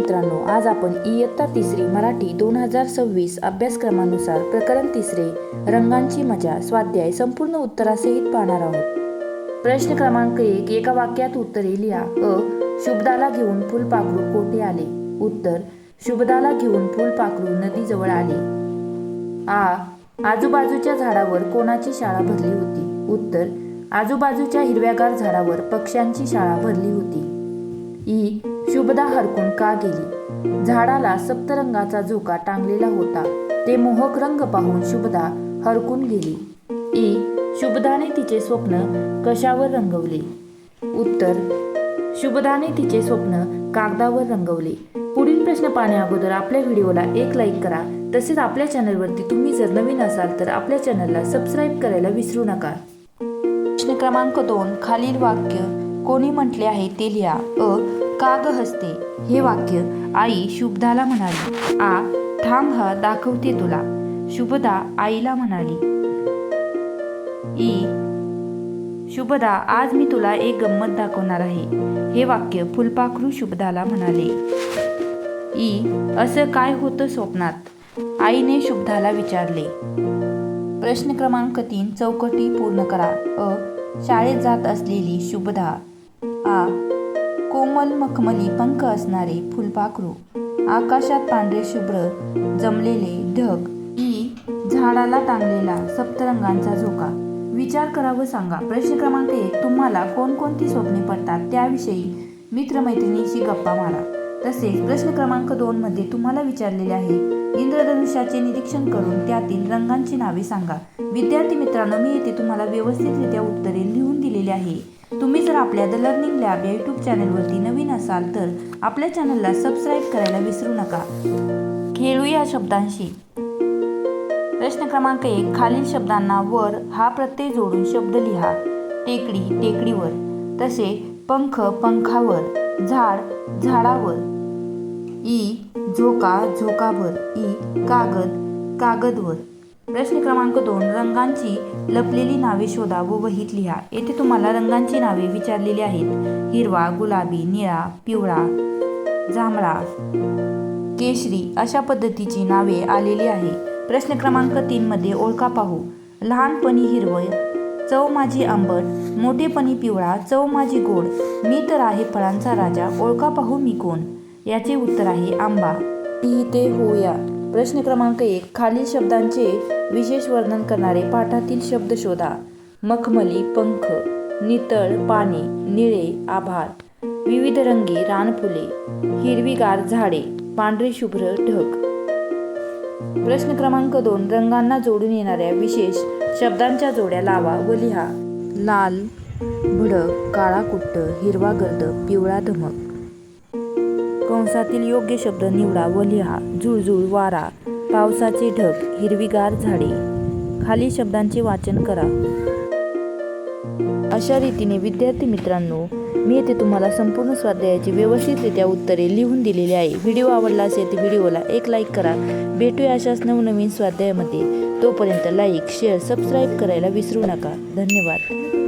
मित्रांनो, आज आपण इयत्ता तिसरी मराठी 2026 अभ्यासक्रमानुसार प्रकरण तिसरे रंगांची मजा स्वाध्याय संपूर्ण उत्तरासहित पाहणार आहोत। प्रश्न क्रमांक 1, एका वाक्यात उत्तरे लिहा। शुभदाला घेऊन फुलपाखरू कोठे आले? उत्तर, शुभदाला घेऊन फुलपाखरू नदीजवळ आले। आजूबाजूच्या झाडावर कोणाची शाळा भरली होती? उत्तर, आजूबाजूच्या हिरव्यागार झाडावर पक्ष्यांची शाळा भरली होती। शुभदा हरकून का गेली? झाडाला सप्तरंगाचा झोका टांगलेला होता, ते मोहक रंग पाहून शुभदा हरकून गेली। शुभदाने तिचे स्वप्न कशावर रंगवले? उत्तर, शुभदाने तिचे स्वप्न कागदावर रंगवले। पुढील प्रश्न पाहण्या अगोदर आपल्या व्हिडिओला एक लाईक करा। तसेच आपल्या चॅनलवरती तुम्ही जर नवीन असाल तर आपल्या चॅनलला सबस्क्राईब करायला विसरू नका। प्रश्न क्रमांक 2, खालील वाक्य कोणी म्हटले आहे ते लिहा। का ग हसते? हे वाक्य आई शुभदाला म्हणाली। थांब दाखवते तुला, शुभदा आईला म्हणाली। शुभदा, आज मी तुला एक गंमत दाखवणार आहे। हे वाक्य फुलपाखरू शुभदाला म्हणाले। असं काय होतं स्वप्नात? आईने शुभदाला विचारले। प्रश्न क्रमांक 3, चौकटी पूर्ण करा। शाळेत जात असलेली शुभदा। कोमल मखमली पंख असणारे फुलपाखरू। आकाशात पांढरे शुभ्र जमलेले ढग। झाडाला टांगलेला सप्तरंगांचा झोका। विचार करा व सांगा। प्रश्न क्रमांक 1, तुम्हाला कोणकोणती स्वप्ने पडतात त्याविषयी मित्रमैत्रिणींशी गप्पा मारा। तसेच प्रश्न क्रमांक 2 मध्ये तुम्हाला विचारलेले आहे, इंद्रधनुष्याचे निरीक्षण करून त्यातील रंगांची नावे सांगा। विद्यार्थी मित्रांनो, मी येथे तुम्हाला व्यवस्थितरित्या उत्तरे लिहून दिलेली आहे। तुम्ही जर आपल्या द लर्निंग लॅब या यूट्यूब चॅनलवरती नवीन असाल तर आपल्या चॅनलला सबस्क्राईब करायला विसरू नका। खेळूया शब्दांशी। प्रश्न क्रमांक 1, खालील शब्दांना वर हा प्रत्यय जोडून शब्द लिहा। टेकडी टेकडीवर, तसे पंख पंखावर, झाड झाडावर। झोका झोकावर, कागद कागदवर। प्रश्न क्रमांक 2, रंगांची लपलेली नावे शोधा व वहीत लिहा। येथे तुम्हाला रंगांची नावे विचारलेली आहेत। हिरवा, गुलाबी, निळा, पिवळा, जांभळा, केशरी अशा पद्धतीची नावे आलेली आहे। प्रश्न क्रमांक 3 मध्ये ओळखा पाहू। लहानपणी हिरवं, चव माझी आंबट, मोठेपणी पिवळा, चव माझी गोड, मी तर आहे फळांचा राजा, ओळखा पाहू मी कोण? याचे उत्तर आहे आंबा। ते होऊया। प्रश्न क्रमांक 1, खालील शब्दांचे विशेष वर्णन करणारे पाठातील शब्द शोधा। मखमली पंख, नितळ पाणी, निळे आभाळ, विविध रंगी रानफुले, हिरवीगार झाडे, पांढरे शुभ्र ढग। प्रश्न क्रमांक 2, रंगांना जोडून येणाऱ्या विशेष शब्दांच्या जोड्या लावा व लिहा। लाल भडक, काळा कुट्ट, हिरवा गर्द, पिवळा धमक। कंसातील योग्य शब्द निवडा व लिहा। झुळझुळ वारा, पावसाचे ढग, हिरवीगार झाडे। खालील शब्दांचे वाचन करा। अशा रीतीने विद्यार्थी मित्रांनो, मी येथे तुम्हाला संपूर्ण स्वाध्यायाची व्यवस्थितरित्या उत्तरे लिहून दिलेली आहे। व्हिडिओ आवडला असेल तर व्हिडिओला एक लाईक करा। भेटूया अशाच नवनवीन स्वाध्यायामध्ये। तोपर्यंत लाईक, शेअर, सबस्क्राईब करायला विसरू नका। धन्यवाद।